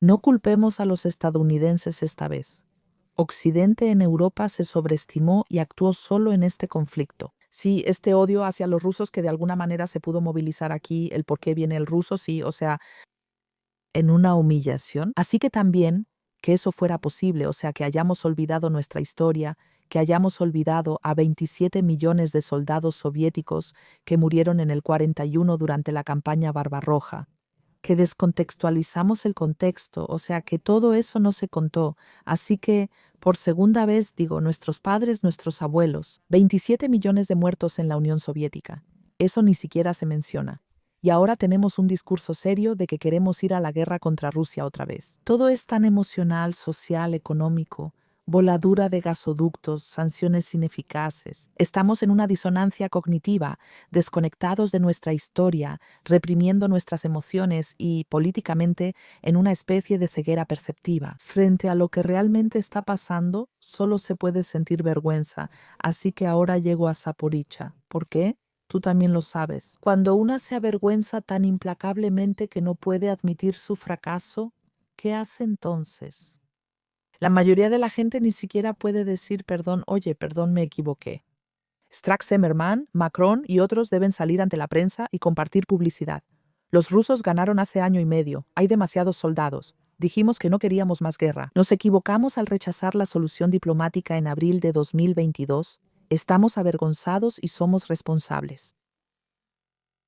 No culpemos a los estadounidenses esta vez. Occidente en Europa se sobreestimó y actuó solo en este conflicto. Sí, este odio hacia los rusos que de alguna manera se pudo movilizar aquí, el por qué viene el ruso, sí, o sea, en una humillación. Así que también que eso fuera posible, o sea, que hayamos olvidado nuestra historia, que hayamos olvidado a 27 millones de soldados soviéticos que murieron en el 41 durante la campaña Barbarroja, que descontextualizamos el contexto, o sea, que todo eso no se contó. Así que, por segunda vez, digo, nuestros padres, nuestros abuelos, 27 millones de muertos en la Unión Soviética. Eso ni siquiera se menciona. Y ahora tenemos un discurso serio de que queremos ir a la guerra contra Rusia otra vez. Todo es tan emocional, social, económico, voladura de gasoductos, sanciones ineficaces. Estamos en una disonancia cognitiva, desconectados de nuestra historia, reprimiendo nuestras emociones y, políticamente, en una especie de ceguera perceptiva. Frente a lo que realmente está pasando, solo se puede sentir vergüenza, así que ahora llego a Zaporizhia. ¿Por qué? Tú también lo sabes. Cuando una se avergüenza tan implacablemente que no puede admitir su fracaso, ¿qué hace entonces? La mayoría de la gente ni siquiera puede decir perdón, oye, perdón, me equivoqué. Strack-Zimmerman, Macron y otros deben salir ante la prensa y compartir publicidad. Los rusos ganaron hace año y medio. Hay demasiados soldados. Dijimos que no queríamos más guerra. Nos equivocamos al rechazar la solución diplomática en abril de 2022. Estamos avergonzados y somos responsables.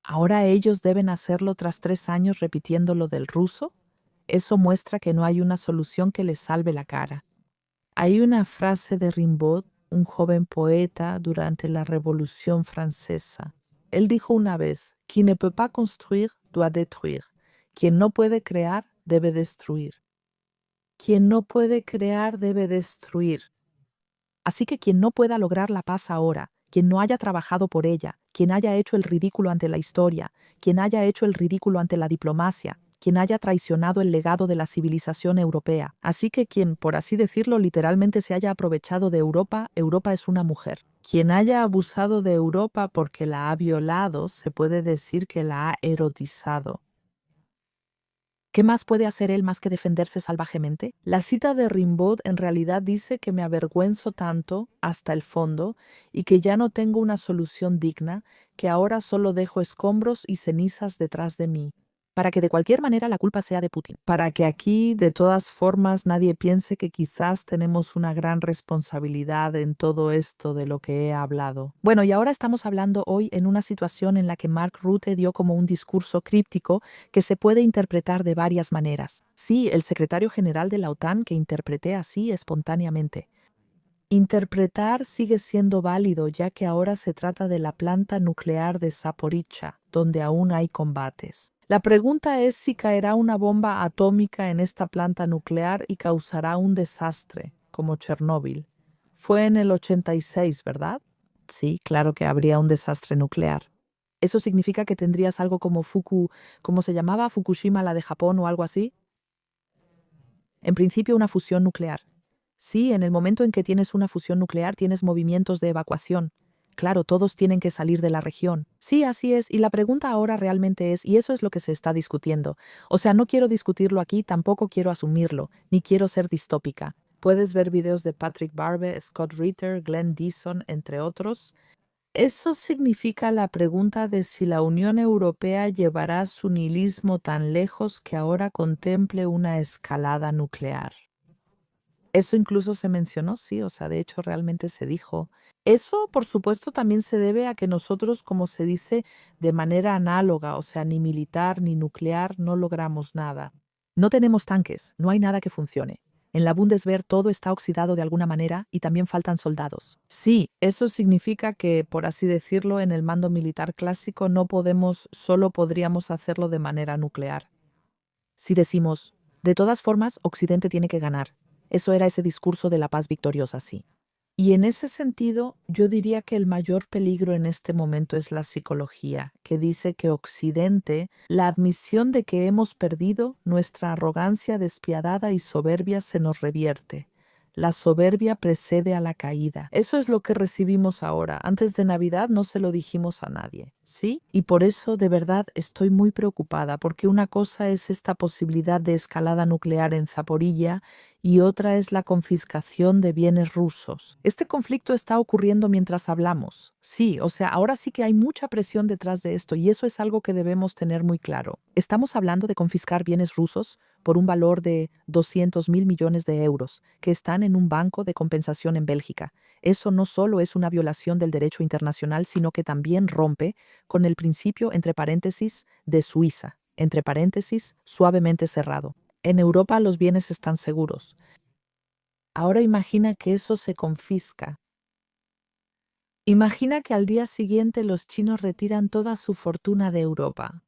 ¿Ahora ellos deben hacerlo tras 3 años repitiendo lo del ruso? Eso muestra que no hay una solución que les salve la cara. Hay una frase de Rimbaud, un joven poeta durante la Revolución Francesa. Él dijo una vez, «Qui ne peut pas construire doit détruire». Quien no puede crear debe destruir. Quien no puede crear debe destruir. Así que quien no pueda lograr la paz ahora, quien no haya trabajado por ella, quien haya hecho el ridículo ante la historia, quien haya hecho el ridículo ante la diplomacia, quien haya traicionado el legado de la civilización europea. Así que quien, por así decirlo, literalmente se haya aprovechado de Europa, Europa es una mujer. Quien haya abusado de Europa porque la ha violado, se puede decir que la ha erotizado. ¿Qué más puede hacer él más que defenderse salvajemente? La cita de Rimbaud en realidad dice que me avergüenzo tanto hasta el fondo y que ya no tengo una solución digna, que ahora solo dejo escombros y cenizas detrás de mí, para que de cualquier manera la culpa sea de Putin, para que aquí de todas formas nadie piense que quizás tenemos una gran responsabilidad en todo esto de lo que he hablado. Bueno, y ahora estamos hablando hoy en una situación en la que Mark Rutte dio como un discurso críptico que se puede interpretar de varias maneras. Sí, el secretario general de la OTAN que interpreté así espontáneamente. Interpretar sigue siendo válido ya que ahora se trata de la planta nuclear de Zaporizhia, donde aún hay combates. La pregunta es si caerá una bomba atómica en esta planta nuclear y causará un desastre, como Chernóbil. Fue en el 86, ¿verdad? Sí, claro que habría un desastre nuclear. ¿Eso significa que tendrías algo como ¿cómo se llamaba? Fukushima, la de Japón o algo así? En principio, una fusión nuclear. Sí, en el momento en que tienes una fusión nuclear tienes movimientos de evacuación. Claro, todos tienen que salir de la región. Sí, así es. Y la pregunta ahora realmente es, y eso es lo que se está discutiendo. O sea, no quiero discutirlo aquí, tampoco quiero asumirlo, ni quiero ser distópica. Puedes ver videos de Patrick Barbe, Scott Ritter, Glenn Deason, entre otros. Eso significa la pregunta de si la Unión Europea llevará su nihilismo tan lejos que ahora contemple una escalada nuclear. Eso incluso se mencionó, sí, o sea, de hecho realmente se dijo. Eso, por supuesto, también se debe a que nosotros, como se dice, de manera análoga, o sea, ni militar ni nuclear, no logramos nada. No tenemos tanques, no hay nada que funcione. En la Bundeswehr todo está oxidado de alguna manera y también faltan soldados. Sí, eso significa que, por así decirlo, en el mando militar clásico no podemos, solo podríamos hacerlo de manera nuclear. Si decimos, de todas formas, Occidente tiene que ganar. Eso era ese discurso de la paz victoriosa, sí. Y en ese sentido, yo diría que el mayor peligro en este momento es la psicología, que dice que Occidente, la admisión de que hemos perdido, nuestra arrogancia despiadada y soberbia se nos revierte. La soberbia precede a la caída. Eso es lo que recibimos ahora. Antes de Navidad no se lo dijimos a nadie, ¿sí? Y por eso de verdad estoy muy preocupada, porque una cosa es esta posibilidad de escalada nuclear en Zaporilla y otra es la confiscación de bienes rusos. Este conflicto está ocurriendo mientras hablamos. Sí, o sea, ahora sí que hay mucha presión detrás de esto y eso es algo que debemos tener muy claro. Estamos hablando de confiscar bienes rusos por un valor de 200.000 millones de euros, que están en un banco de compensación en Bélgica. Eso no solo es una violación del derecho internacional, sino que también rompe con el principio, entre paréntesis, de Suiza, entre paréntesis, suavemente cerrado. En Europa los bienes están seguros. Ahora imagina que eso se confisca. Imagina que al día siguiente los chinos retiran toda su fortuna de Europa.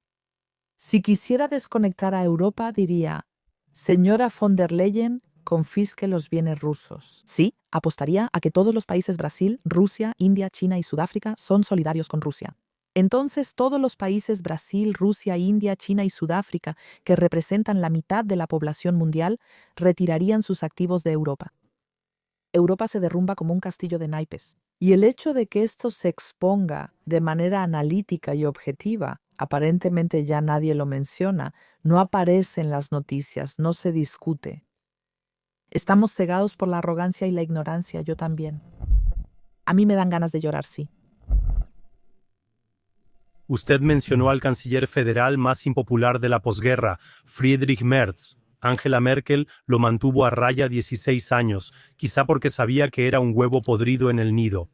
Si quisiera desconectar a Europa, diría: señora von der Leyen, confisque los bienes rusos. Sí, apostaría a que todos los países Brasil, Rusia, India, China y Sudáfrica son solidarios con Rusia. Entonces todos los países Brasil, Rusia, India, China y Sudáfrica, que representan la mitad de la población mundial, retirarían sus activos de Europa. Europa se derrumba como un castillo de naipes. Y el hecho de que esto se exponga de manera analítica y objetiva, aparentemente ya nadie lo menciona, no aparece en las noticias, no se discute. Estamos cegados por la arrogancia y la ignorancia, yo también. A mí me dan ganas de llorar, sí. Usted mencionó al canciller federal más impopular de la posguerra, Friedrich Merz. Angela Merkel lo mantuvo a raya 16 años, quizá porque sabía que era un huevo podrido en el nido.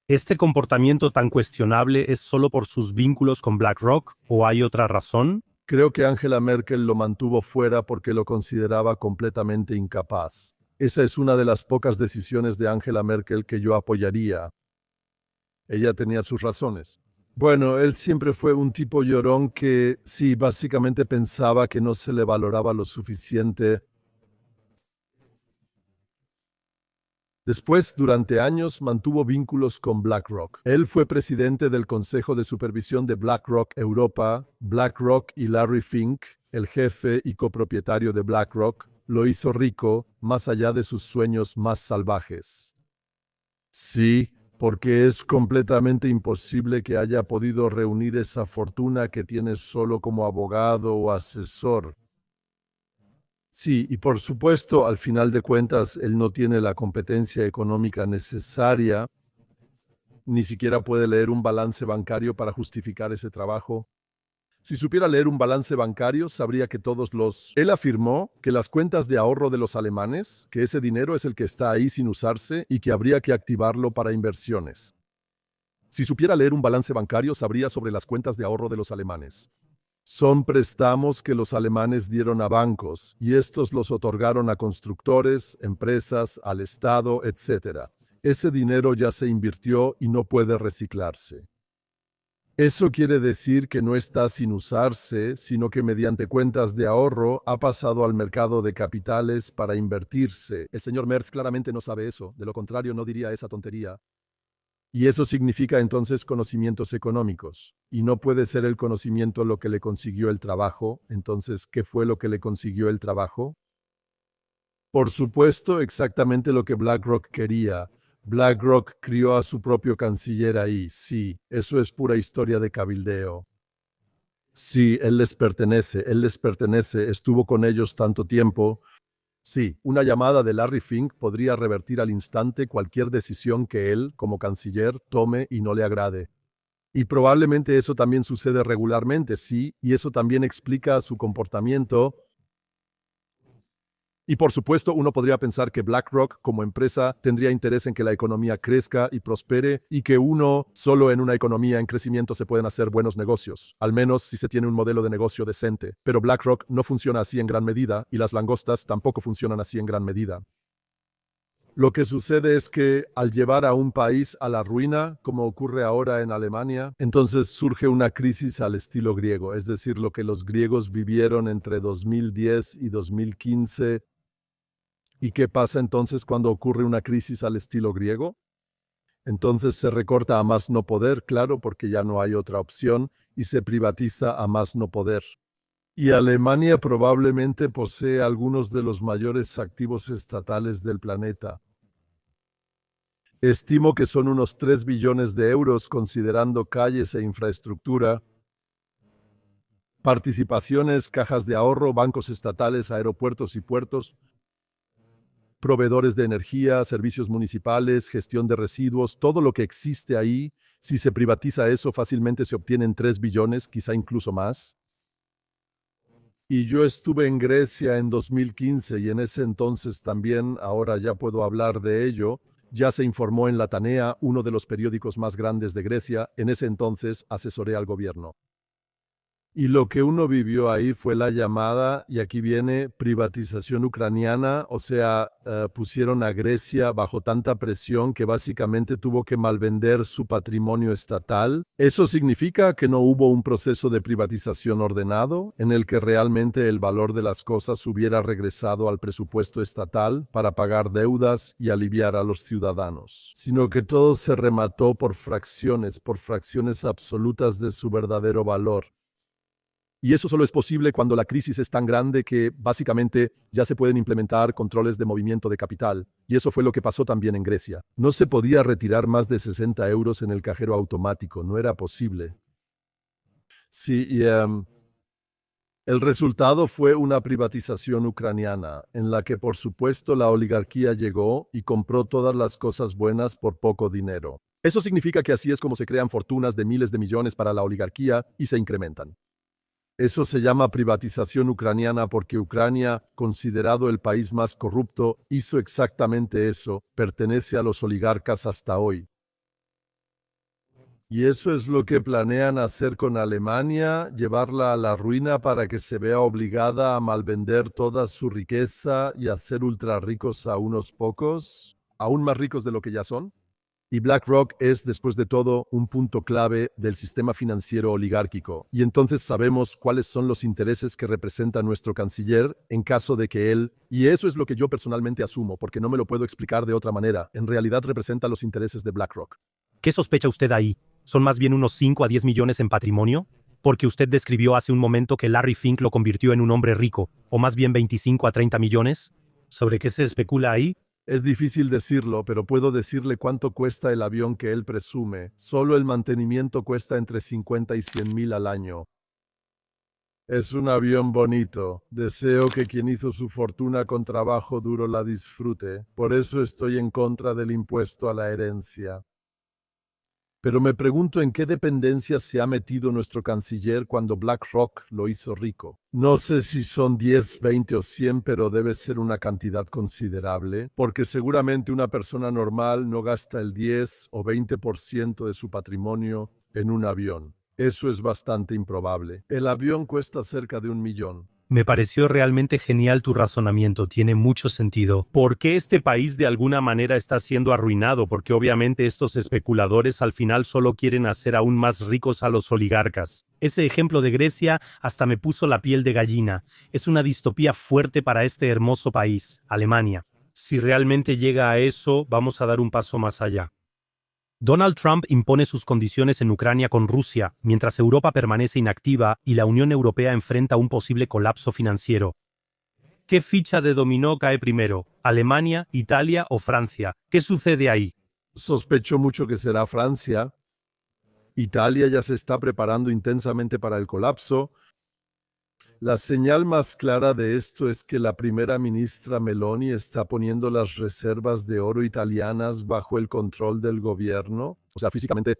¿Este comportamiento tan cuestionable es solo por sus vínculos con BlackRock o hay otra razón? Creo que Angela Merkel lo mantuvo fuera porque lo consideraba completamente incapaz. Esa es una de las pocas decisiones de Angela Merkel que yo apoyaría. Ella tenía sus razones. Bueno, él siempre fue un tipo llorón que, sí, básicamente pensaba que no se le valoraba lo suficiente. Después, durante años, mantuvo vínculos con BlackRock. Él fue presidente del Consejo de Supervisión de BlackRock Europa. BlackRock y Larry Fink, el jefe y copropietario de BlackRock, lo hizo rico, más allá de sus sueños más salvajes. Sí, porque es completamente imposible que haya podido reunir esa fortuna que tiene solo como abogado o asesor. Sí, y por supuesto, al final de cuentas, él no tiene la competencia económica necesaria, ni siquiera puede leer un balance bancario para justificar ese trabajo. Si supiera leer un balance bancario, sabría que Él afirmó que las cuentas de ahorro de los alemanes, que ese dinero es el que está ahí sin usarse y que habría que activarlo para inversiones. Si supiera leer un balance bancario, sabría sobre las cuentas de ahorro de los alemanes. Son préstamos que los alemanes dieron a bancos y estos los otorgaron a constructores, empresas, al Estado, etc. Ese dinero ya se invirtió y no puede reciclarse. Eso quiere decir que no está sin usarse, sino que mediante cuentas de ahorro ha pasado al mercado de capitales para invertirse. El señor Merz claramente no sabe eso, de lo contrario no diría esa tontería. Y eso significa entonces conocimientos económicos. Y no puede ser el conocimiento lo que le consiguió el trabajo. Entonces, ¿qué fue lo que le consiguió el trabajo? Por supuesto, exactamente lo que BlackRock quería. BlackRock crió a su propio canciller ahí. Sí, eso es pura historia de cabildeo. Sí, él les pertenece, estuvo con ellos tanto tiempo. Sí, una llamada de Larry Fink podría revertir al instante cualquier decisión que él, como canciller, tome y no le agrade. Y probablemente eso también sucede regularmente, sí, y eso también explica su comportamiento. Y por supuesto, uno podría pensar que BlackRock como empresa tendría interés en que la economía crezca y prospere y que solo en una economía en crecimiento se pueden hacer buenos negocios, al menos si se tiene un modelo de negocio decente. Pero BlackRock no funciona así en gran medida y las langostas tampoco funcionan así en gran medida. Lo que sucede es que al llevar a un país a la ruina, como ocurre ahora en Alemania, entonces surge una crisis al estilo griego, es decir, lo que los griegos vivieron entre 2010 y 2015. ¿Y qué pasa entonces cuando ocurre una crisis al estilo griego? Entonces se recorta a más no poder, claro, porque ya no hay otra opción, y se privatiza a más no poder. Y Alemania probablemente posee algunos de los mayores activos estatales del planeta. Estimo que son unos 3 billones de euros considerando calles e infraestructura, participaciones, cajas de ahorro, bancos estatales, aeropuertos y puertos, proveedores de energía, servicios municipales, gestión de residuos, todo lo que existe ahí. Si se privatiza eso, fácilmente se obtienen 3 billones, quizá incluso más. Y yo estuve en Grecia en 2015 y en ese entonces también, ahora ya puedo hablar de ello, ya se informó en la Tanea, uno de los periódicos más grandes de Grecia. En ese entonces asesoré al gobierno. Y lo que uno vivió ahí fue la llamada, y aquí viene, privatización ucraniana, o sea, pusieron a Grecia bajo tanta presión que básicamente tuvo que malvender su patrimonio estatal. Eso significa que no hubo un proceso de privatización ordenado en el que realmente el valor de las cosas hubiera regresado al presupuesto estatal para pagar deudas y aliviar a los ciudadanos, sino que todo se remató por fracciones absolutas de su verdadero valor. Y eso solo es posible cuando la crisis es tan grande que básicamente ya se pueden implementar controles de movimiento de capital. Y eso fue lo que pasó también en Grecia. No se podía retirar más de 60 euros en el cajero automático, no era posible. Sí, y el resultado fue una privatización ucraniana, en la que por supuesto la oligarquía llegó y compró todas las cosas buenas por poco dinero. Eso significa que así es como se crean fortunas de miles de millones para la oligarquía y se incrementan. Eso se llama privatización ucraniana porque Ucrania, considerado el país más corrupto, hizo exactamente eso, pertenece a los oligarcas hasta hoy. Y eso es lo que planean hacer con Alemania, llevarla a la ruina para que se vea obligada a malvender toda su riqueza y hacer ultra ricos a unos pocos, aún más ricos de lo que ya son. Y BlackRock es, después de todo, un punto clave del sistema financiero oligárquico. Y entonces sabemos cuáles son los intereses que representa nuestro canciller en caso de que él, y eso es lo que yo personalmente asumo, porque no me lo puedo explicar de otra manera, en realidad representa los intereses de BlackRock. ¿Qué sospecha usted ahí? ¿Son más bien unos 5 a 10 millones en patrimonio? Porque usted describió hace un momento que Larry Fink lo convirtió en un hombre rico, o más bien 25 a 30 millones. ¿Sobre qué se especula ahí? Es difícil decirlo, pero puedo decirle cuánto cuesta el avión que él presume. Solo el mantenimiento cuesta entre 50 y 100 mil al año. Es un avión bonito. Deseo que quien hizo su fortuna con trabajo duro la disfrute. Por eso estoy en contra del impuesto a la herencia. Pero me pregunto en qué dependencias se ha metido nuestro canciller cuando BlackRock lo hizo rico. No sé si son 10, 20 o 100, pero debe ser una cantidad considerable, porque seguramente una persona normal no gasta el 10 o 20% de su patrimonio en un avión. Eso es bastante improbable. El avión cuesta cerca de 1 millón. Me pareció realmente genial tu razonamiento, tiene mucho sentido. ¿Por qué este país de alguna manera está siendo arruinado? Porque obviamente estos especuladores al final solo quieren hacer aún más ricos a los oligarcas. Ese ejemplo de Grecia hasta me puso la piel de gallina. Es una distopía fuerte para este hermoso país, Alemania. Si realmente llega a eso, vamos a dar un paso más allá. Donald Trump impone sus condiciones en Ucrania con Rusia, mientras Europa permanece inactiva y la Unión Europea enfrenta un posible colapso financiero. ¿Qué ficha de dominó cae primero? ¿Alemania, Italia o Francia? ¿Qué sucede ahí? Sospecho mucho que será Francia. Italia ya se está preparando intensamente para el colapso. La señal más clara de esto es que la primera ministra Meloni está poniendo las reservas de oro italianas bajo el control del gobierno. O sea, físicamente,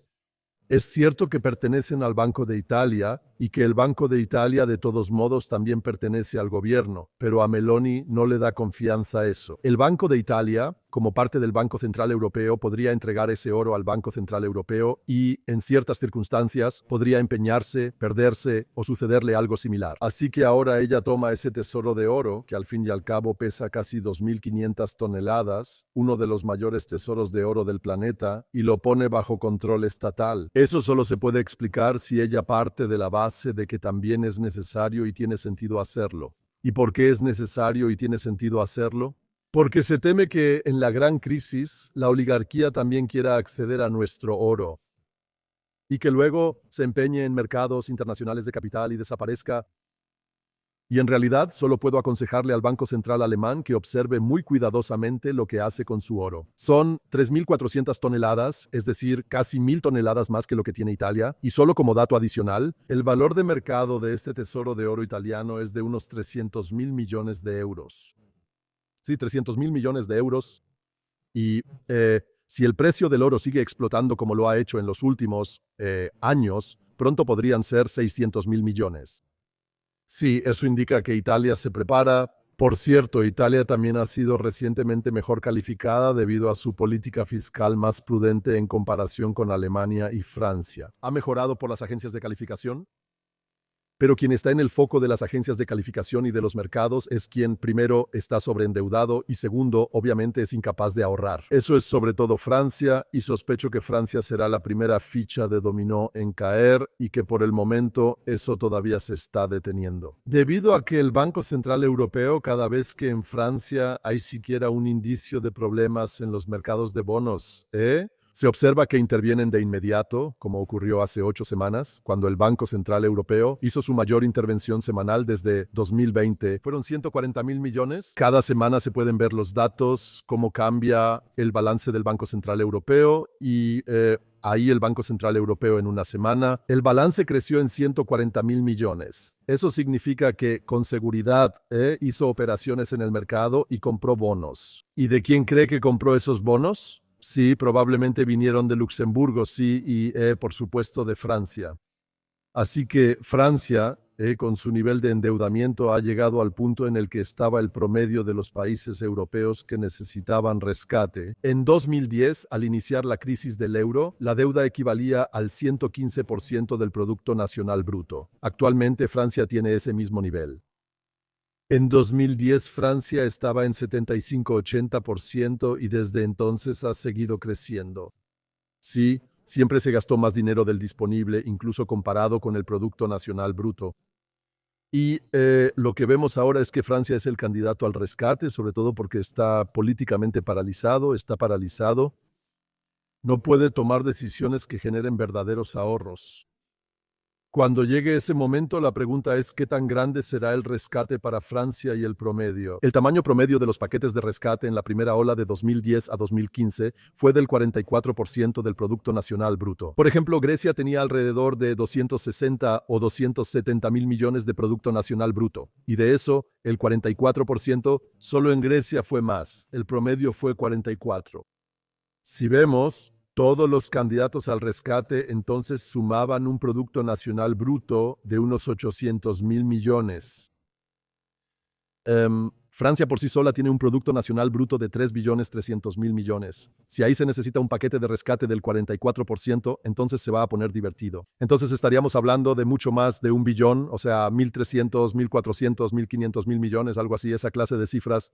es cierto que pertenecen al Banco de Italia y que el Banco de Italia de todos modos también pertenece al gobierno, pero a Meloni no le da confianza eso. El Banco de Italia, como parte del Banco Central Europeo, podría entregar ese oro al Banco Central Europeo y, en ciertas circunstancias, podría empeñarse, perderse o sucederle algo similar. Así que ahora ella toma ese tesoro de oro, que al fin y al cabo pesa casi 2.500 toneladas, uno de los mayores tesoros de oro del planeta, y lo pone bajo control estatal. Eso solo se puede explicar si ella parte de la base de que también es necesario y tiene sentido hacerlo. ¿Y por qué es necesario y tiene sentido hacerlo? Porque se teme que en la gran crisis la oligarquía también quiera acceder a nuestro oro y que luego se empeñe en mercados internacionales de capital y desaparezca. Y en realidad solo puedo aconsejarle al Banco Central alemán que observe muy cuidadosamente lo que hace con su oro. Son 3.400 toneladas, es decir, casi 1.000 toneladas más que lo que tiene Italia. Y solo como dato adicional, el valor de mercado de este tesoro de oro italiano es de unos 300.000 millones de euros. Sí, 300.000 millones de euros. Y si el precio del oro sigue explotando como lo ha hecho en los últimos años, pronto podrían ser 600.000 millones. Sí, eso indica que Italia se prepara. Por cierto, Italia también ha sido recientemente mejor calificada debido a su política fiscal más prudente en comparación con Alemania y Francia. ¿Ha mejorado por las agencias de calificación? Pero quien está en el foco de las agencias de calificación y de los mercados es quien, primero, está sobreendeudado y segundo, obviamente, es incapaz de ahorrar. Eso es sobre todo Francia, y sospecho que Francia será la primera ficha de dominó en caer y que por el momento eso todavía se está deteniendo. Debido a que el Banco Central Europeo, cada vez que en Francia hay siquiera un indicio de problemas en los mercados de bonos, se observa que intervienen de inmediato, como ocurrió hace 8 semanas, cuando el Banco Central Europeo hizo su mayor intervención semanal desde 2020. Fueron 140.000 millones. Cada semana se pueden ver los datos, cómo cambia el balance del Banco Central Europeo y ahí el Banco Central Europeo en una semana. El balance creció en 140.000 millones. Eso significa que con seguridad hizo operaciones en el mercado y compró bonos. ¿Y de quién cree que compró esos bonos? Sí, probablemente vinieron de Luxemburgo, sí, y por supuesto de Francia. Así que Francia, con su nivel de endeudamiento, ha llegado al punto en el que estaba el promedio de los países europeos que necesitaban rescate. En 2010, al iniciar la crisis del euro, la deuda equivalía al 115% del Producto Nacional Bruto. Actualmente Francia tiene ese mismo nivel. En 2010 Francia estaba en 75-80% y desde entonces ha seguido creciendo. Sí, siempre se gastó más dinero del disponible, incluso comparado con el Producto Nacional Bruto. Y lo que vemos ahora es que Francia es el candidato al rescate, sobre todo porque está políticamente paralizado, está paralizado. No puede tomar decisiones que generen verdaderos ahorros. Cuando llegue ese momento, la pregunta es ¿qué tan grande será el rescate para Francia y el promedio? El tamaño promedio de los paquetes de rescate en la primera ola de 2010 a 2015 fue del 44% del Producto Nacional Bruto. Por ejemplo, Grecia tenía alrededor de 260 o 270 mil millones de Producto Nacional Bruto, y de eso, el 44% solo en Grecia fue más. El promedio fue 44%. Si vemos, todos los candidatos al rescate entonces sumaban un Producto Nacional Bruto de unos 800.000 millones. Francia por sí sola tiene un Producto Nacional Bruto de 3.300.000 millones. Si ahí se necesita un paquete de rescate del 44%, entonces se va a poner divertido. Entonces estaríamos hablando de mucho más de 1 billón, o sea, 1.300, 1.400, 1.500.000 millones, algo así, esa clase de cifras.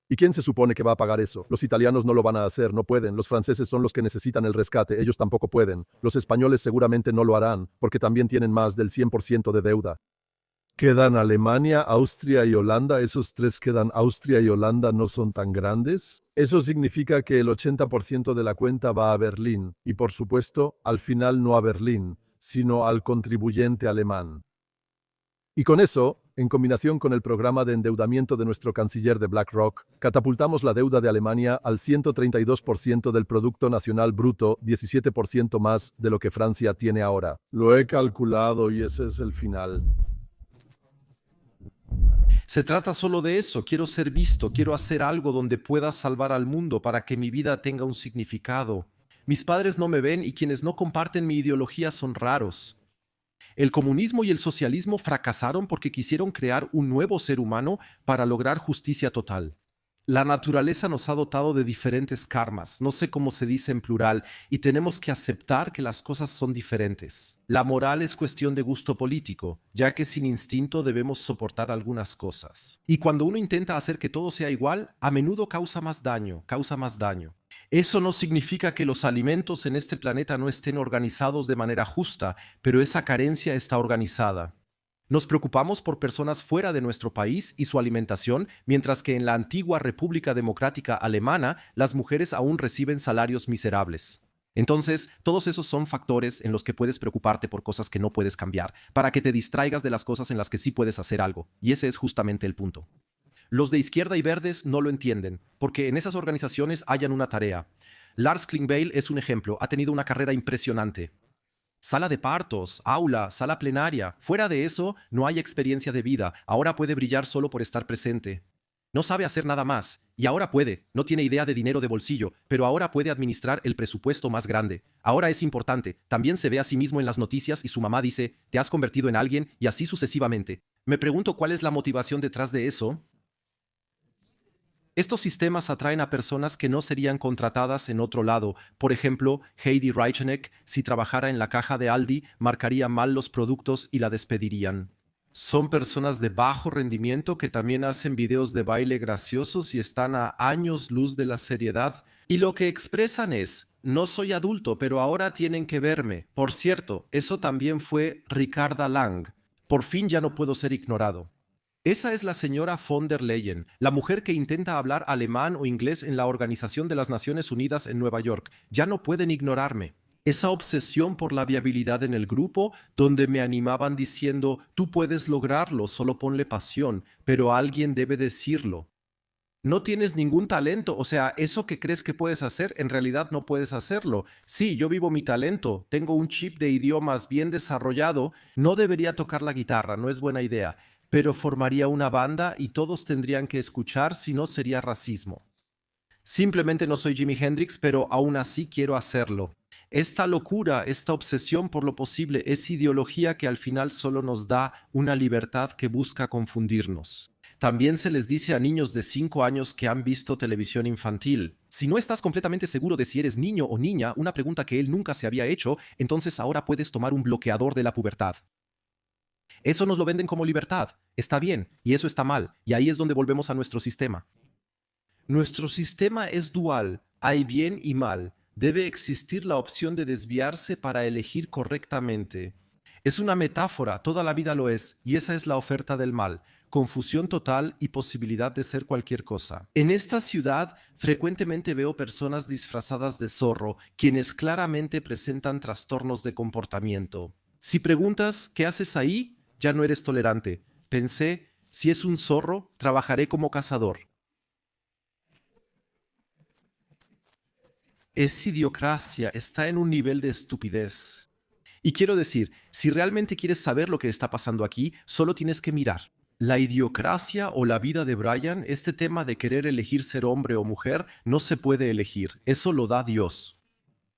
¿Y quién se supone que va a pagar eso? Los italianos no lo van a hacer, no pueden. Los franceses son los que necesitan el rescate, ellos tampoco pueden. Los españoles seguramente no lo harán, porque también tienen más del 100% de deuda. ¿Quedan Alemania, Austria y Holanda? ¿Esos tres quedan? ¿Austria y Holanda no son tan grandes? Eso significa que el 80% de la cuenta va a Berlín, y por supuesto, al final no a Berlín, sino al contribuyente alemán. Y con eso, en combinación con el programa de endeudamiento de nuestro canciller de BlackRock, catapultamos la deuda de Alemania al 132% del Producto Nacional Bruto, 17% más de lo que Francia tiene ahora. Lo he calculado y ese es el final. Se trata solo de eso, quiero ser visto, quiero hacer algo donde pueda salvar al mundo para que mi vida tenga un significado. Mis padres no me ven y quienes no comparten mi ideología son raros. El comunismo y el socialismo fracasaron porque quisieron crear un nuevo ser humano para lograr justicia total. La naturaleza nos ha dotado de diferentes karmas, no sé cómo se dice en plural, y tenemos que aceptar que las cosas son diferentes. La moral es cuestión de gusto político, ya que sin instinto debemos soportar algunas cosas. Y cuando uno intenta hacer que todo sea igual, a menudo causa más daño. Eso no significa que los alimentos en este planeta no estén organizados de manera justa, pero esa carencia está organizada. Nos preocupamos por personas fuera de nuestro país y su alimentación, mientras que en la antigua República Democrática Alemana las mujeres aún reciben salarios miserables. Entonces, todos esos son factores en los que puedes preocuparte por cosas que no puedes cambiar, para que te distraigas de las cosas en las que sí puedes hacer algo. Y ese es justamente el punto. Los de izquierda y verdes no lo entienden, porque en esas organizaciones hayan una tarea. Lars Klingbeil es un ejemplo, ha tenido una carrera impresionante. Sala de partos, aula, sala plenaria. Fuera de eso, no hay experiencia de vida. Ahora puede brillar solo por estar presente. No sabe hacer nada más. Y ahora puede. No tiene idea de dinero de bolsillo, pero ahora puede administrar el presupuesto más grande. Ahora es importante. También se ve a sí mismo en las noticias y su mamá dice, te has convertido en alguien y así sucesivamente. Me pregunto cuál es la motivación detrás de eso. Estos sistemas atraen a personas que no serían contratadas en otro lado. Por ejemplo, Heidi Reicheneck, si trabajara en la caja de Aldi, marcaría mal los productos y la despedirían. Son personas de bajo rendimiento que también hacen videos de baile graciosos y están a años luz de la seriedad. Y lo que expresan es, no soy adulto, pero ahora tienen que verme. Por cierto, eso también fue Ricarda Lang. Por fin ya no puedo ser ignorado. Esa es la señora von der Leyen, la mujer que intenta hablar alemán o inglés en la Organización de las Naciones Unidas en Nueva York. Ya no pueden ignorarme. Esa obsesión por la viabilidad en el grupo, donde me animaban diciendo, tú puedes lograrlo, solo ponle pasión, pero alguien debe decirlo. No tienes ningún talento, o sea, eso que crees que puedes hacer, en realidad no puedes hacerlo. Sí, yo vivo mi talento, tengo un chip de idiomas bien desarrollado, no debería tocar la guitarra, no es buena idea, pero formaría una banda y todos tendrían que escuchar, si no sería racismo. Simplemente no soy Jimi Hendrix, pero aún así quiero hacerlo. Esta locura, esta obsesión por lo posible es ideología que al final solo nos da una libertad que busca confundirnos. También se les dice a niños de 5 años que han visto televisión infantil. Si no estás completamente seguro de si eres niño o niña, una pregunta que él nunca se había hecho, entonces ahora puedes tomar un bloqueador de la pubertad. Eso nos lo venden como libertad. Está bien, y eso está mal, y ahí es donde volvemos a nuestro sistema. Nuestro sistema es dual, hay bien y mal. Debe existir la opción de desviarse para elegir correctamente. Es una metáfora, toda la vida lo es, y esa es la oferta del mal. Confusión total y posibilidad de ser cualquier cosa. En esta ciudad frecuentemente veo personas disfrazadas de zorro, quienes claramente presentan trastornos de comportamiento. Si preguntas, ¿qué haces ahí? Ya no eres tolerante. Pensé, si es un zorro, trabajaré como cazador. Es idiocracia, está en un nivel de estupidez. Y quiero decir, si realmente quieres saber lo que está pasando aquí, solo tienes que mirar. La idiocracia o la vida de Brian, este tema de querer elegir ser hombre o mujer, no se puede elegir. Eso lo da Dios.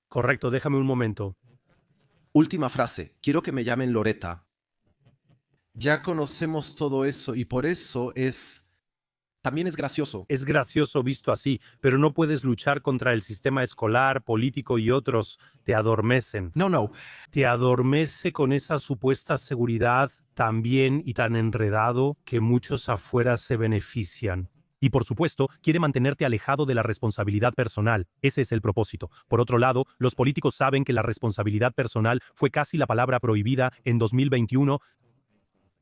Correcto, déjame un momento. Última frase. Quiero que me llamen Loretta. Ya conocemos todo eso y por eso también es gracioso. Es gracioso visto así, pero no puedes luchar contra el sistema escolar, político y otros. Te adormecen. No. Te adormece con esa supuesta seguridad tan bien y tan enredado que muchos afuera se benefician. Y por supuesto, quiere mantenerte alejado de la responsabilidad personal. Ese es el propósito. Por otro lado, los políticos saben que la responsabilidad personal fue casi la palabra prohibida en 2021.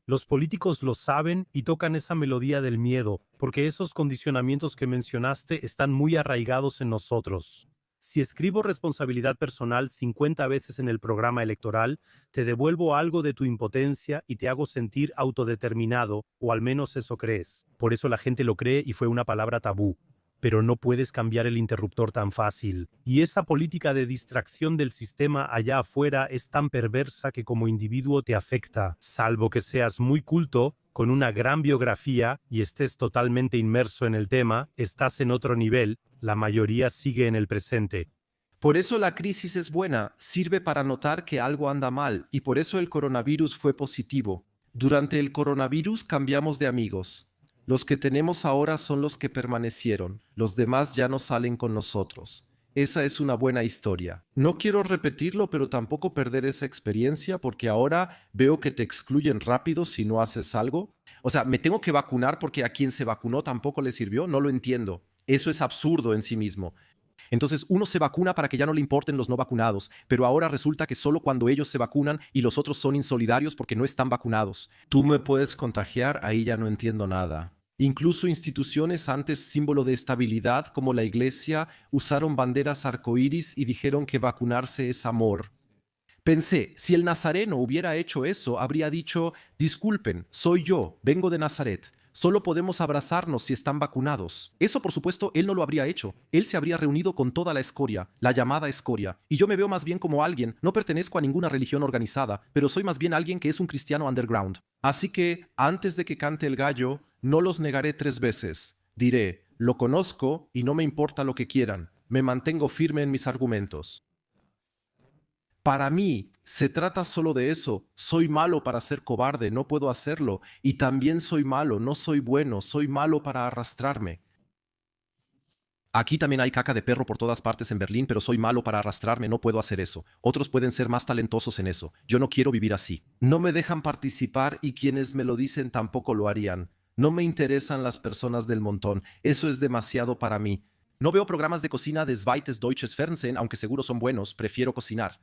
Los políticos lo saben y tocan esa melodía del miedo, porque esos condicionamientos que mencionaste están muy arraigados en nosotros. Si escribo responsabilidad personal 50 veces en el programa electoral, te devuelvo algo de tu impotencia y te hago sentir autodeterminado, o al menos eso crees. Por eso la gente lo cree y fue una palabra tabú. Pero no puedes cambiar el interruptor tan fácil. Y esa política de distracción del sistema allá afuera es tan perversa que como individuo te afecta, salvo que seas muy culto, con una gran biografía y estés totalmente inmerso en el tema, estás en otro nivel, la mayoría sigue en el presente. Por eso la crisis es buena, sirve para notar que algo anda mal, y por eso el coronavirus fue positivo. Durante el coronavirus cambiamos de amigos. Los que tenemos ahora son los que permanecieron, los demás ya no salen con nosotros. Esa es una buena historia. No quiero repetirlo, pero tampoco perder esa experiencia porque ahora veo que te excluyen rápido si no haces algo. O sea, ¿me tengo que vacunar porque a quien se vacunó tampoco le sirvió? No lo entiendo. Eso es absurdo en sí mismo. Entonces uno se vacuna para que ya no le importen los no vacunados, pero ahora resulta que solo cuando ellos se vacunan y los otros son insolidarios porque no están vacunados. Tú me puedes contagiar, ahí ya no entiendo nada. Incluso instituciones antes símbolo de estabilidad como la Iglesia usaron banderas arcoíris y dijeron que vacunarse es amor. Pensé, si el nazareno hubiera hecho eso, habría dicho, disculpen, soy yo, vengo de Nazaret. Solo podemos abrazarnos si están vacunados. Eso, por supuesto, él no lo habría hecho. Él se habría reunido con toda la escoria, la llamada escoria. Y yo me veo más bien como alguien, no pertenezco a ninguna religión organizada, pero soy más bien alguien que es un cristiano underground. Así que, antes de que cante el gallo, no los negaré 3 veces. Diré, lo conozco y no me importa lo que quieran. Me mantengo firme en mis argumentos. Para mí, se trata solo de eso. Soy malo para ser cobarde, no puedo hacerlo. Y también soy malo, no soy bueno, soy malo para arrastrarme. Aquí también hay caca de perro por todas partes en Berlín, pero soy malo para arrastrarme, no puedo hacer eso. Otros pueden ser más talentosos en eso. Yo no quiero vivir así. No me dejan participar y quienes me lo dicen tampoco lo harían. No me interesan las personas del montón. Eso es demasiado para mí. No veo programas de cocina de Zweites Deutsches Fernsehen, aunque seguro son buenos, prefiero cocinar.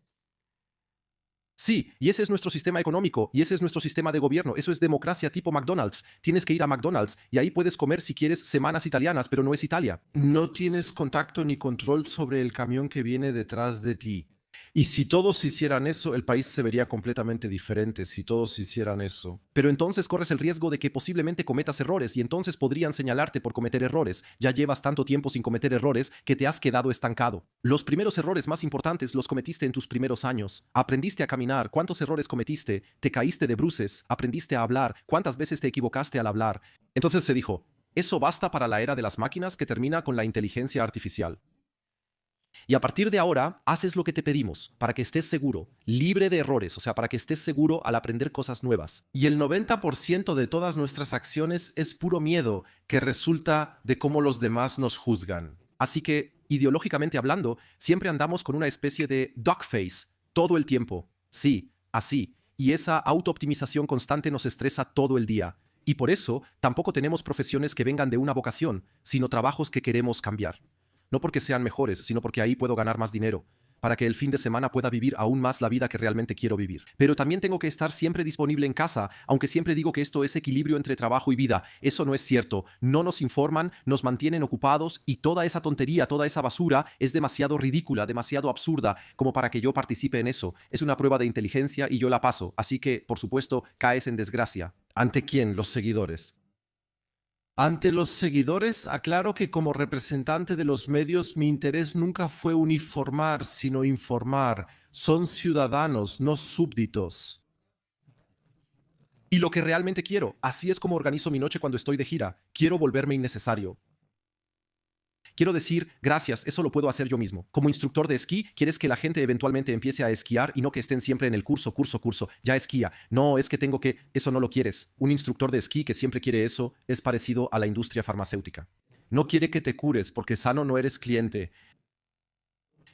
Sí, y ese es nuestro sistema económico, y ese es nuestro sistema de gobierno, eso es democracia tipo McDonald's. Tienes que ir a McDonald's, y ahí puedes comer si quieres semanas italianas, pero no es Italia. No tienes contacto ni control sobre el camión que viene detrás de ti. Y si todos hicieran eso, el país se vería completamente diferente, si todos hicieran eso. Pero entonces corres el riesgo de que posiblemente cometas errores y entonces podrían señalarte por cometer errores. Ya llevas tanto tiempo sin cometer errores que te has quedado estancado. Los primeros errores más importantes los cometiste en tus primeros años. Aprendiste a caminar, ¿cuántos errores cometiste? Te caíste de bruces, aprendiste a hablar, ¿cuántas veces te equivocaste al hablar? Entonces se dijo, eso basta para la era de las máquinas que termina con la inteligencia artificial. Y a partir de ahora, haces lo que te pedimos, para que estés seguro, libre de errores, o sea, para que estés seguro al aprender cosas nuevas. Y el 90% de todas nuestras acciones es puro miedo, que resulta de cómo los demás nos juzgan. Así que, ideológicamente hablando, siempre andamos con una especie de dog face, todo el tiempo. Sí, así. Y esa autooptimización constante nos estresa todo el día. Y por eso, tampoco tenemos profesiones que vengan de una vocación, sino trabajos que queremos cambiar. No porque sean mejores, sino porque ahí puedo ganar más dinero, para que el fin de semana pueda vivir aún más la vida que realmente quiero vivir. Pero también tengo que estar siempre disponible en casa, aunque siempre digo que esto es equilibrio entre trabajo y vida. Eso no es cierto. No nos informan, nos mantienen ocupados y toda esa tontería, toda esa basura es demasiado ridícula, demasiado absurda como para que yo participe en eso. Es una prueba de inteligencia y yo la paso, así que, por supuesto, caes en desgracia. ¿Ante quién? Los seguidores. Ante los seguidores, aclaro que como representante de los medios mi interés nunca fue uniformar, sino informar. Son ciudadanos, no súbditos. Y lo que realmente quiero, así es como organizo mi noche cuando estoy de gira. Quiero volverme innecesario. Quiero decir, gracias, eso lo puedo hacer yo mismo. Como instructor de esquí, quieres que la gente eventualmente empiece a esquiar y no que estén siempre en el curso, ya esquía. No, es que tengo que, eso no lo quieres. Un instructor de esquí que siempre quiere eso es parecido a la industria farmacéutica. No quiere que te cures porque sano no eres cliente.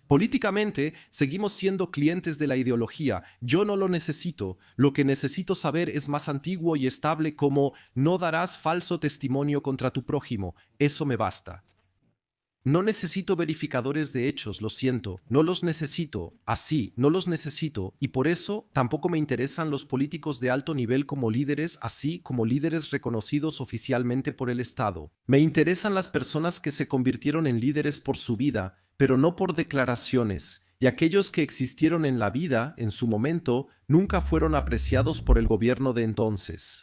Políticamente, seguimos siendo clientes de la ideología. Yo no lo necesito. Lo que necesito saber es más antiguo y estable como no darás falso testimonio contra tu prójimo. Eso me basta. No necesito verificadores de hechos, lo siento, no los necesito, así, no los necesito, y por eso tampoco me interesan los políticos de alto nivel como líderes, así como líderes reconocidos oficialmente por el Estado. Me interesan las personas que se convirtieron en líderes por su vida, pero no por declaraciones, y aquellos que existieron en la vida, en su momento, nunca fueron apreciados por el gobierno de entonces.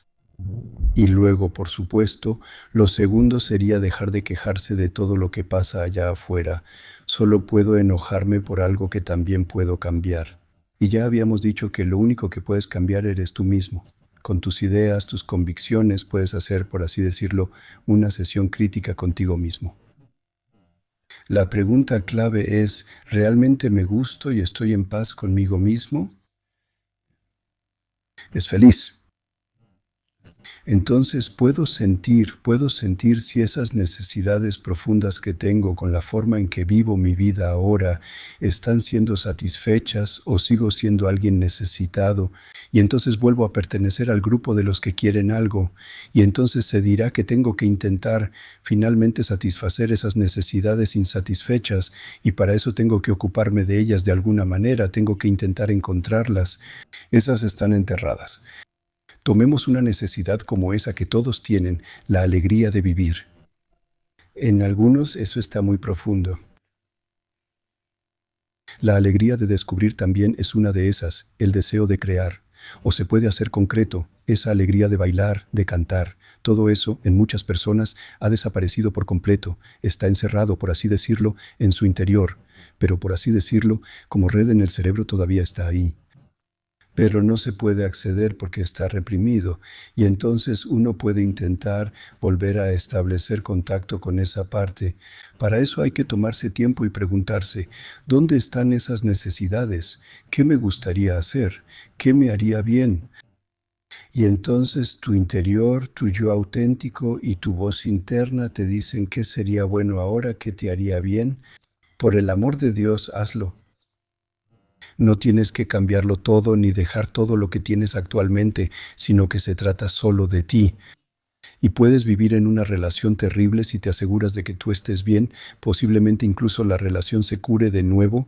Y luego, por supuesto, lo segundo sería dejar de quejarse de todo lo que pasa allá afuera. Solo puedo enojarme por algo que también puedo cambiar. Y ya habíamos dicho que lo único que puedes cambiar eres tú mismo. Con tus ideas, tus convicciones, puedes hacer, por así decirlo, una sesión crítica contigo mismo. La pregunta clave es, ¿realmente me gusto y estoy en paz conmigo mismo? Es feliz. Entonces puedo sentir si esas necesidades profundas que tengo con la forma en que vivo mi vida ahora están siendo satisfechas o sigo siendo alguien necesitado y entonces vuelvo a pertenecer al grupo de los que quieren algo y entonces se dirá que tengo que intentar finalmente satisfacer esas necesidades insatisfechas y para eso tengo que ocuparme de ellas de alguna manera, tengo que intentar encontrarlas. Esas están enterradas. Tomemos una necesidad como esa que todos tienen, la alegría de vivir. En algunos eso está muy profundo. La alegría de descubrir también es una de esas, el deseo de crear. O se puede hacer concreto, esa alegría de bailar, de cantar. Todo eso, en muchas personas, ha desaparecido por completo, está encerrado, por así decirlo, en su interior. Pero por así decirlo, como red en el cerebro todavía está ahí. Pero no se puede acceder porque está reprimido, y entonces uno puede intentar volver a establecer contacto con esa parte. Para eso hay que tomarse tiempo y preguntarse, ¿dónde están esas necesidades? ¿Qué me gustaría hacer? ¿Qué me haría bien? Y entonces tu interior, tu yo auténtico y tu voz interna te dicen qué sería bueno ahora, qué te haría bien. Por el amor de Dios, hazlo. No tienes que cambiarlo todo ni dejar todo lo que tienes actualmente, sino que se trata solo de ti. Y puedes vivir en una relación terrible si te aseguras de que tú estés bien, posiblemente incluso la relación se cure de nuevo.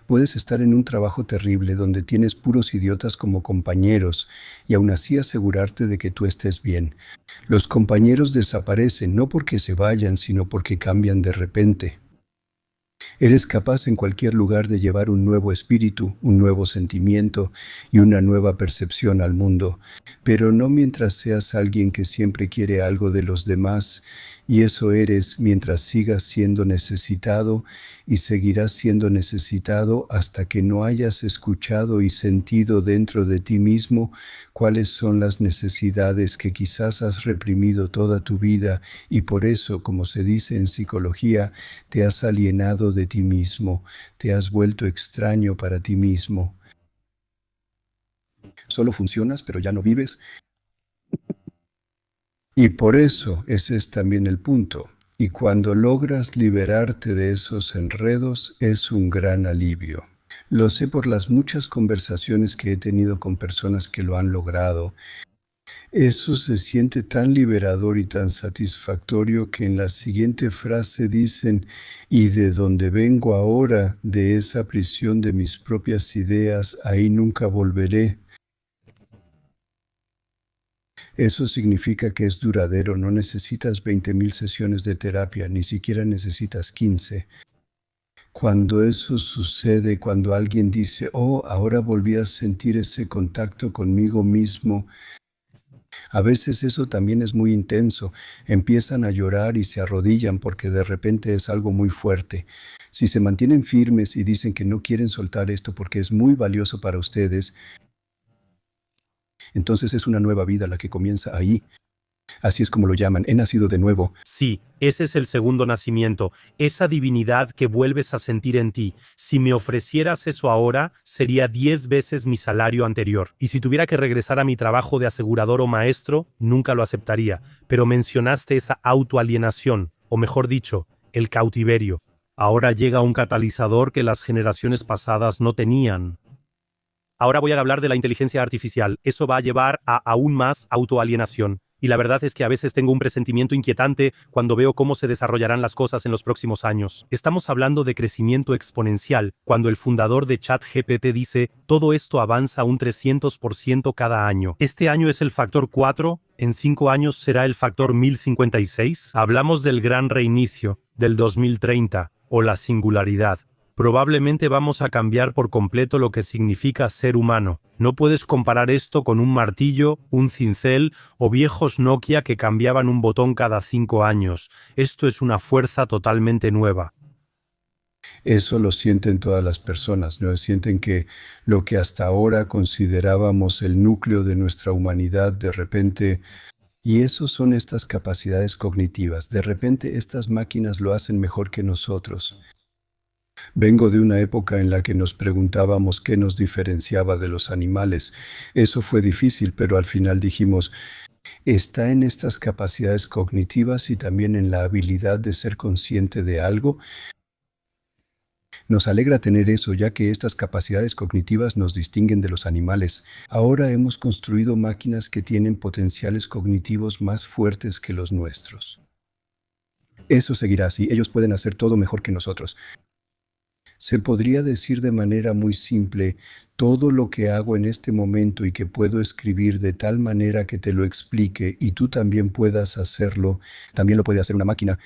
Puedes estar en un trabajo terrible donde tienes puros idiotas como compañeros y aún así asegurarte de que tú estés bien. Los compañeros desaparecen no porque se vayan, sino porque cambian de repente. Eres capaz en cualquier lugar de llevar un nuevo espíritu, un nuevo sentimiento y una nueva percepción al mundo, pero no mientras seas alguien que siempre quiere algo de los demás, y eso eres mientras sigas siendo necesitado y seguirás siendo necesitado hasta que no hayas escuchado y sentido dentro de ti mismo cuáles son las necesidades que quizás has reprimido toda tu vida y por eso, como se dice en psicología, te has alienado de ti mismo, te has vuelto extraño para ti mismo. Solo funcionas, pero ya no vives. Y por eso ese es también el punto. Y cuando logras liberarte de esos enredos, es un gran alivio. Lo sé por las muchas conversaciones que he tenido con personas que lo han logrado. Eso se siente tan liberador y tan satisfactorio que en la siguiente frase dicen, y de donde vengo ahora, de esa prisión de mis propias ideas, ahí nunca volveré. Eso significa que es duradero, no necesitas 20,000 sesiones de terapia, ni siquiera necesitas 15. Cuando eso sucede, cuando alguien dice, oh, ahora volví a sentir ese contacto conmigo mismo, a veces eso también es muy intenso. Empiezan a llorar y se arrodillan porque de repente es algo muy fuerte. Si se mantienen firmes y dicen que no quieren soltar esto porque es muy valioso para ustedes, entonces es una nueva vida la que comienza ahí. Así es como lo llaman, he nacido de nuevo. Sí, ese es el segundo nacimiento, esa divinidad que vuelves a sentir en ti. Si me ofrecieras eso ahora, sería 10 veces mi salario anterior. Y si tuviera que regresar a mi trabajo de asegurador o maestro, nunca lo aceptaría. Pero mencionaste esa autoalienación, o mejor dicho, el cautiverio. Ahora llega un catalizador que las generaciones pasadas no tenían. Ahora voy a hablar de la inteligencia artificial. Eso va a llevar a aún más autoalienación. Y la verdad es que a veces tengo un presentimiento inquietante cuando veo cómo se desarrollarán las cosas en los próximos años. Estamos hablando de crecimiento exponencial, cuando el fundador de ChatGPT dice, todo esto avanza un 300% cada año. Este año es el factor 4, en 5 años será el factor 1056. Hablamos del gran reinicio, del 2030, o la singularidad. Probablemente vamos a cambiar por completo lo que significa ser humano. No puedes comparar esto con un martillo, un cincel o viejos Nokia que cambiaban un botón cada 5 años. Esto es una fuerza totalmente nueva. Eso lo sienten todas las personas, ¿no? Sienten que lo que hasta ahora considerábamos el núcleo de nuestra humanidad, de repente... Y eso son estas capacidades cognitivas. De repente estas máquinas lo hacen mejor que nosotros. Vengo de una época en la que nos preguntábamos qué nos diferenciaba de los animales. Eso fue difícil, pero al final dijimos, está en estas capacidades cognitivas y también en la habilidad de ser consciente de algo. Nos alegra tener eso, ya que estas capacidades cognitivas nos distinguen de los animales. Ahora hemos construido máquinas que tienen potenciales cognitivos más fuertes que los nuestros. Eso seguirá así, ellos pueden hacer todo mejor que nosotros. Se podría decir de manera muy simple, todo lo que hago en este momento y que puedo escribir de tal manera que te lo explique y tú también puedas hacerlo, también lo puede hacer una máquina.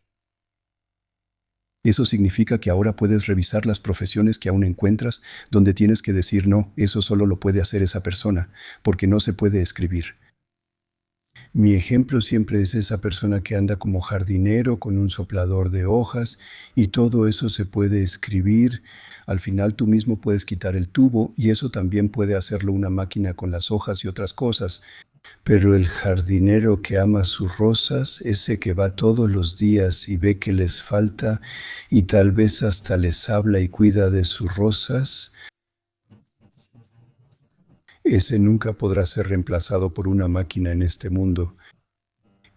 Eso significa que ahora puedes revisar las profesiones que aún encuentras, donde tienes que decir no, eso solo lo puede hacer esa persona, porque no se puede escribir. Mi ejemplo siempre es esa persona que anda como jardinero con un soplador de hojas y todo eso se puede escribir. Al final tú mismo puedes quitar el tubo y eso también puede hacerlo una máquina con las hojas y otras cosas. Pero el jardinero que ama sus rosas, ese que va todos los días y ve que les falta y tal vez hasta les habla y cuida de sus rosas, ese nunca podrá ser reemplazado por una máquina en este mundo.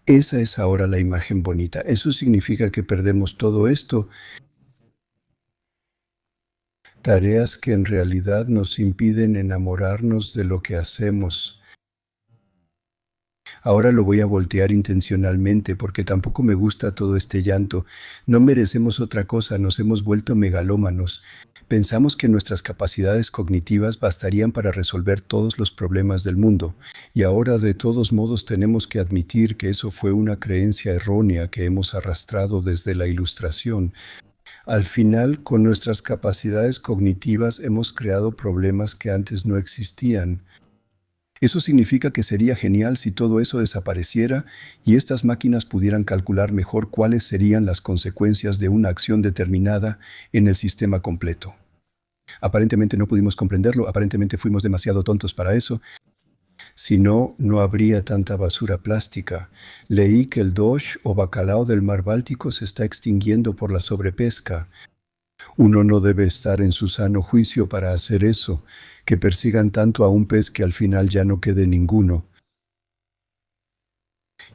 Esa es ahora la imagen bonita. Eso significa que perdemos todo esto. Tareas que en realidad nos impiden enamorarnos de lo que hacemos. Ahora lo voy a voltear intencionalmente porque tampoco me gusta todo este llanto. No merecemos otra cosa, nos hemos vuelto megalómanos. Pensamos que nuestras capacidades cognitivas bastarían para resolver todos los problemas del mundo. Y ahora de todos modos tenemos que admitir que eso fue una creencia errónea que hemos arrastrado desde la Ilustración. Al final, con nuestras capacidades cognitivas hemos creado problemas que antes no existían. Eso significa que sería genial si todo eso desapareciera y estas máquinas pudieran calcular mejor cuáles serían las consecuencias de una acción determinada en el sistema completo. Aparentemente no pudimos comprenderlo, aparentemente fuimos demasiado tontos para eso. Si no, no habría tanta basura plástica. Leí que el dosh o bacalao del mar Báltico se está extinguiendo por la sobrepesca. Uno no debe estar en su sano juicio para hacer eso, que persigan tanto a un pez que al final ya no quede ninguno.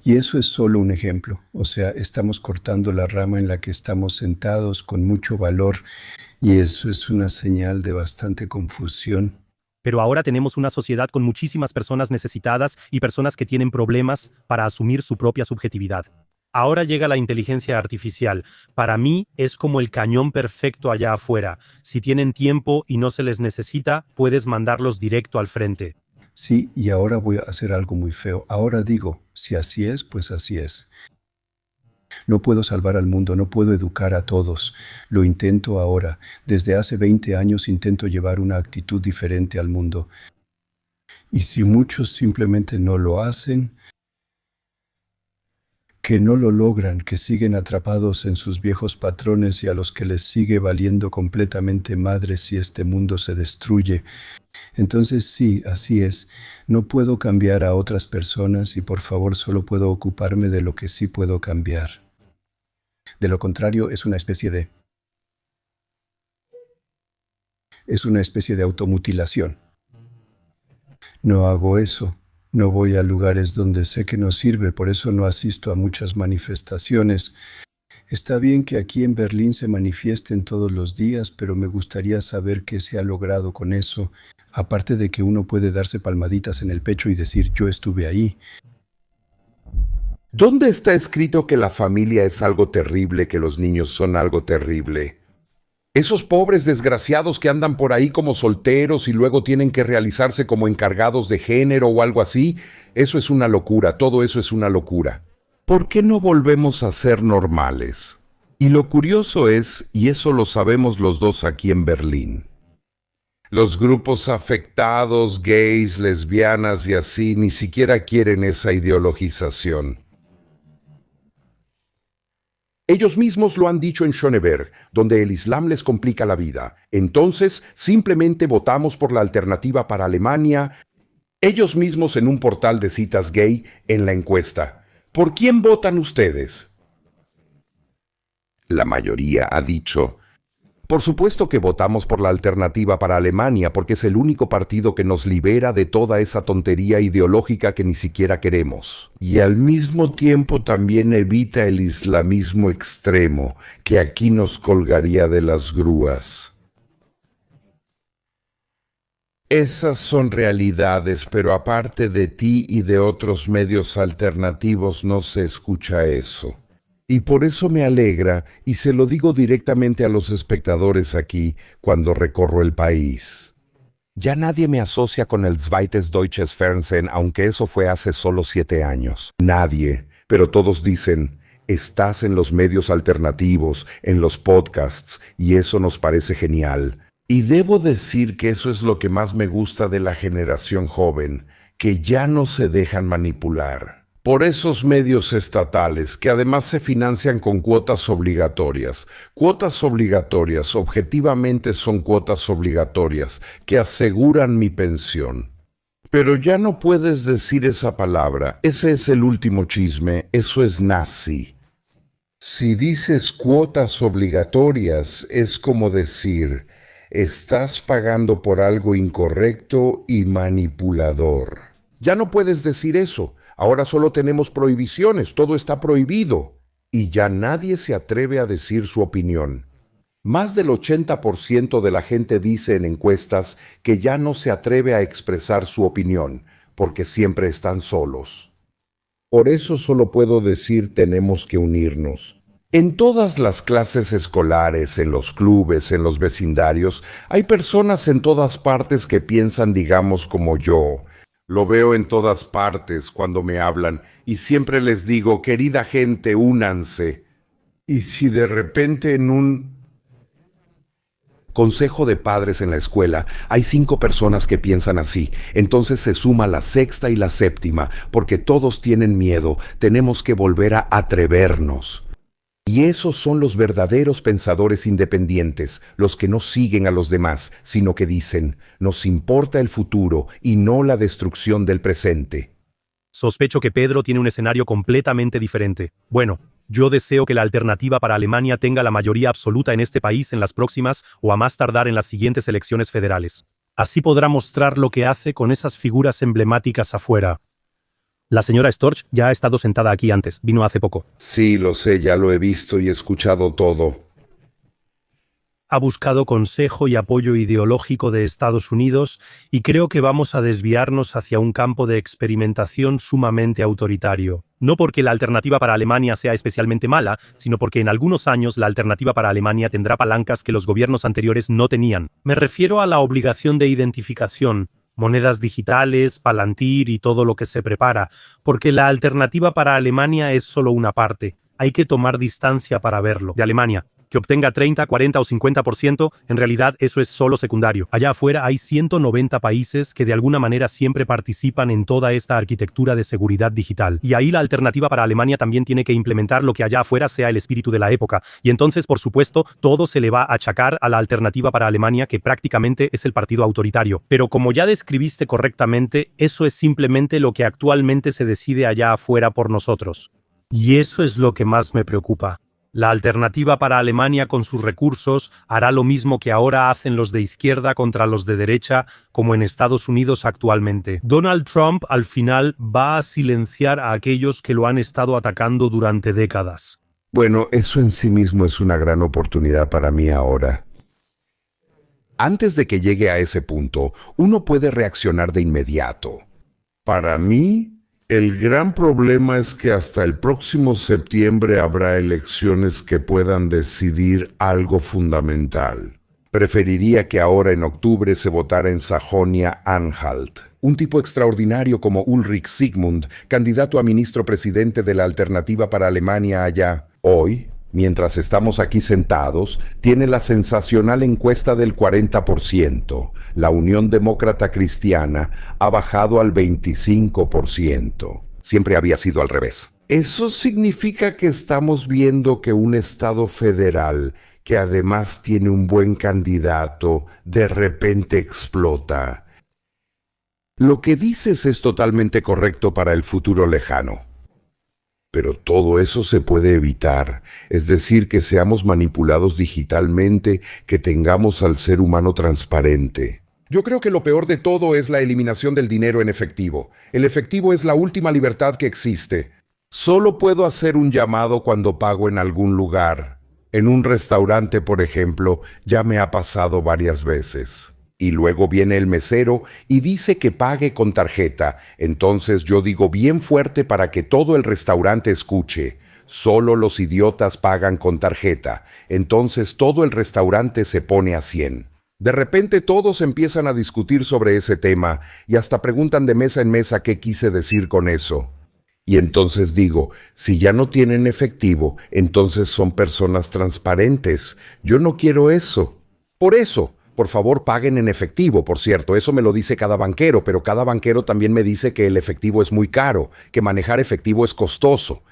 Y eso es solo un ejemplo, o sea, estamos cortando la rama en la que estamos sentados con mucho valor, y eso es una señal de bastante confusión. Pero ahora tenemos una sociedad con muchísimas personas necesitadas y personas que tienen problemas para asumir su propia subjetividad. Ahora llega la inteligencia artificial. Para mí es como el cañón perfecto allá afuera. Si tienen tiempo y no se les necesita, puedes mandarlos directo al frente. Sí, y ahora voy a hacer algo muy feo. Ahora digo, si así es, pues así es. No puedo salvar al mundo, no puedo educar a todos. Lo intento ahora. Desde hace 20 años intento llevar una actitud diferente al mundo. Y si muchos simplemente no lo hacen, que no lo logran, que siguen atrapados en sus viejos patrones y a los que les sigue valiendo completamente madre si este mundo se destruye. Entonces sí, así es. No puedo cambiar a otras personas y por favor solo puedo ocuparme de lo que sí puedo cambiar. De lo contrario, es una especie de automutilación. No hago eso. No voy a lugares donde sé que no sirve, por eso no asisto a muchas manifestaciones. Está bien que aquí en Berlín se manifiesten todos los días, pero me gustaría saber qué se ha logrado con eso, aparte de que uno puede darse palmaditas en el pecho y decir yo estuve ahí. ¿Dónde está escrito que la familia es algo terrible, que los niños son algo terrible? Esos pobres desgraciados que andan por ahí como solteros y luego tienen que realizarse como encargados de género o algo así, eso es una locura, todo eso es una locura. ¿Por qué no volvemos a ser normales? Y lo curioso es, y eso lo sabemos los dos aquí en Berlín, los grupos afectados, gays, lesbianas y así, ni siquiera quieren esa ideologización. Ellos mismos lo han dicho en Schöneberg, donde el Islam les complica la vida. Entonces, simplemente votamos por la alternativa para Alemania. Ellos mismos en un portal de citas gay en la encuesta. ¿Por quién votan ustedes? La mayoría ha dicho, por supuesto que votamos por la alternativa para Alemania porque es el único partido que nos libera de toda esa tontería ideológica que ni siquiera queremos. Y al mismo tiempo también evita el islamismo extremo que aquí nos colgaría de las grúas. Esas son realidades, pero aparte de ti y de otros medios alternativos no se escucha eso. Y por eso me alegra, y se lo digo directamente a los espectadores aquí cuando recorro el país. Ya nadie me asocia con el Zweites Deutsches Fernsehen, aunque eso fue hace solo 7 años. Nadie, pero todos dicen, estás en los medios alternativos, en los podcasts, y eso nos parece genial. Y debo decir que eso es lo que más me gusta de la generación joven, que ya no se dejan manipular por esos medios estatales que además se financian con cuotas obligatorias. Cuotas obligatorias, objetivamente son cuotas obligatorias que aseguran mi pensión. Pero ya no puedes decir esa palabra, ese es el último chisme, eso es nazi. Si dices cuotas obligatorias, es como decir, estás pagando por algo incorrecto y manipulador. Ya no puedes decir eso. Ahora solo tenemos prohibiciones, todo está prohibido. Y ya nadie se atreve a decir su opinión. Más del 80% de la gente dice en encuestas que ya no se atreve a expresar su opinión, porque siempre están solos. Por eso solo puedo decir tenemos que unirnos. En todas las clases escolares, en los clubes, en los vecindarios, hay personas en todas partes que piensan, digamos, como yo. Lo veo en todas partes cuando me hablan y siempre les digo, querida gente, únanse. Y si de repente en un consejo de padres en la escuela hay 5 personas que piensan así, entonces se suma la 6ª y la 7ª, porque todos tienen miedo, tenemos que volver a atrevernos. Y esos son los verdaderos pensadores independientes, los que no siguen a los demás, sino que dicen, nos importa el futuro y no la destrucción del presente. Sospecho que Pedro tiene un escenario completamente diferente. Bueno, yo deseo que la alternativa para Alemania tenga la mayoría absoluta en este país en las próximas o a más tardar en las siguientes elecciones federales. Así podrá mostrar lo que hace con esas figuras emblemáticas afuera. La señora Storch ya ha estado sentada aquí antes, vino hace poco. Sí, lo sé, ya lo he visto y escuchado todo. Ha buscado consejo y apoyo ideológico de Estados Unidos y creo que vamos a desviarnos hacia un campo de experimentación sumamente autoritario. No porque la alternativa para Alemania sea especialmente mala, sino porque en algunos años la alternativa para Alemania tendrá palancas que los gobiernos anteriores no tenían. Me refiero a la obligación de identificación, monedas digitales, Palantir y todo lo que se prepara, porque la alternativa para Alemania es solo una parte. Hay que tomar distancia para verlo. De Alemania, que obtenga 30, 40 o 50%, en realidad eso es solo secundario. Allá afuera hay 190 países que de alguna manera siempre participan en toda esta arquitectura de seguridad digital. Y ahí la alternativa para Alemania también tiene que implementar lo que allá afuera sea el espíritu de la época. Y entonces, por supuesto, todo se le va a achacar a la alternativa para Alemania, que prácticamente es el partido autoritario. Pero como ya describiste correctamente, eso es simplemente lo que actualmente se decide allá afuera por nosotros. Y eso es lo que más me preocupa. La alternativa para Alemania con sus recursos hará lo mismo que ahora hacen los de izquierda contra los de derecha, como en Estados Unidos actualmente. Donald Trump al final va a silenciar a aquellos que lo han estado atacando durante décadas. Bueno, eso en sí mismo es una gran oportunidad para mí ahora. Antes de que llegue a ese punto, uno puede reaccionar de inmediato. Para mí, el gran problema es que hasta el próximo septiembre habrá elecciones que puedan decidir algo fundamental. Preferiría que ahora en octubre se votara en Sajonia-Anhalt. Un tipo extraordinario como Ulrich Sigmund, candidato a ministro presidente de la alternativa para Alemania allá. Hoy, mientras estamos aquí sentados, tiene la sensacional encuesta del 40%. La Unión Demócrata Cristiana ha bajado al 25%. Siempre había sido al revés. Eso significa que estamos viendo que un Estado federal, que además tiene un buen candidato, de repente explota. Lo que dices es totalmente correcto para el futuro lejano. Pero todo eso se puede evitar, es decir, que seamos manipulados digitalmente, que tengamos al ser humano transparente. Yo creo que lo peor de todo es la eliminación del dinero en efectivo. El efectivo es la última libertad que existe. Solo puedo hacer un llamado cuando pago en algún lugar. En un restaurante, por ejemplo, ya me ha pasado varias veces. Y luego viene el mesero y dice que pague con tarjeta. Entonces yo digo bien fuerte para que todo el restaurante escuche. Solo los idiotas pagan con tarjeta. Entonces todo el restaurante se pone a 100. De repente todos empiezan a discutir sobre ese tema y hasta preguntan de mesa en mesa qué quise decir con eso. Y entonces digo, si ya no tienen efectivo, entonces son personas transparentes. Yo no quiero eso. Por eso, por favor, paguen en efectivo. Por cierto, eso me lo dice cada banquero, pero cada banquero también me dice que el efectivo es muy caro, que manejar efectivo es costoso.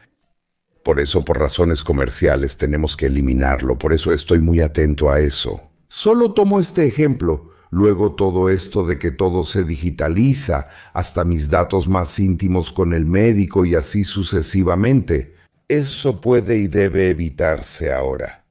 Por eso, por razones comerciales, tenemos que eliminarlo. Por eso estoy muy atento a eso. Solo tomo este ejemplo. Luego todo esto de que todo se digitaliza, hasta mis datos más íntimos con el médico y así sucesivamente. Eso puede y debe evitarse ahora.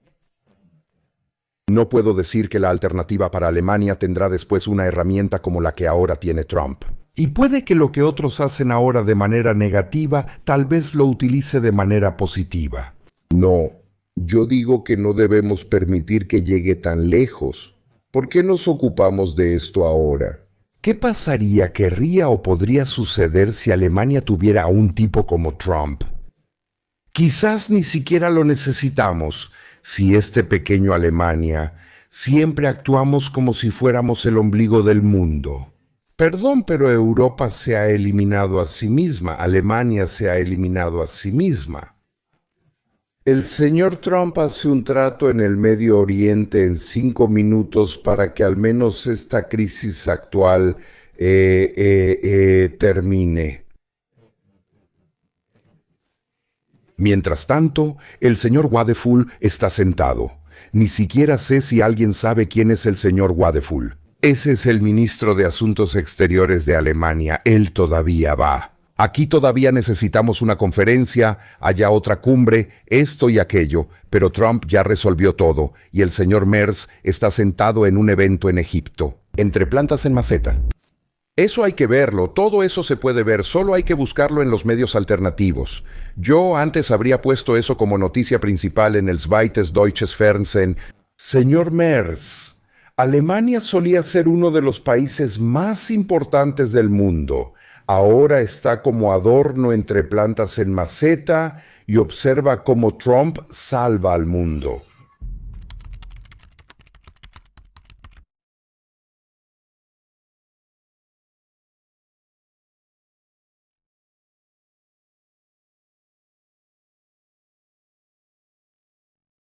No puedo decir que la alternativa para Alemania tendrá después una herramienta como la que ahora tiene Trump. Y puede que lo que otros hacen ahora de manera negativa, tal vez lo utilice de manera positiva. No, yo digo que no debemos permitir que llegue tan lejos. ¿Por qué nos ocupamos de esto ahora? ¿Qué pasaría, querría o podría suceder si Alemania tuviera a un tipo como Trump? Quizás ni siquiera lo necesitamos, si este pequeño Alemania siempre actuamos como si fuéramos el ombligo del mundo. Perdón, pero Europa se ha eliminado a sí misma, Alemania se ha eliminado a sí misma. El señor Trump hace un trato en el Medio Oriente en 5 minutos para que al menos esta crisis actual termine. Mientras tanto, el señor Wadefull está sentado. Ni siquiera sé si alguien sabe quién es el señor Wadefull. Ese es el ministro de Asuntos Exteriores de Alemania. Él todavía va. Aquí todavía necesitamos una conferencia, allá otra cumbre, esto y aquello, pero Trump ya resolvió todo y el señor Merz está sentado en un evento en Egipto, entre plantas en maceta. Eso hay que verlo, todo eso se puede ver, solo hay que buscarlo en los medios alternativos. Yo antes habría puesto eso como noticia principal en el Zweites Deutsches Fernsehen. Señor Merz, Alemania solía ser uno de los países más importantes del mundo. Ahora está como adorno entre plantas en maceta y observa cómo Trump salva al mundo.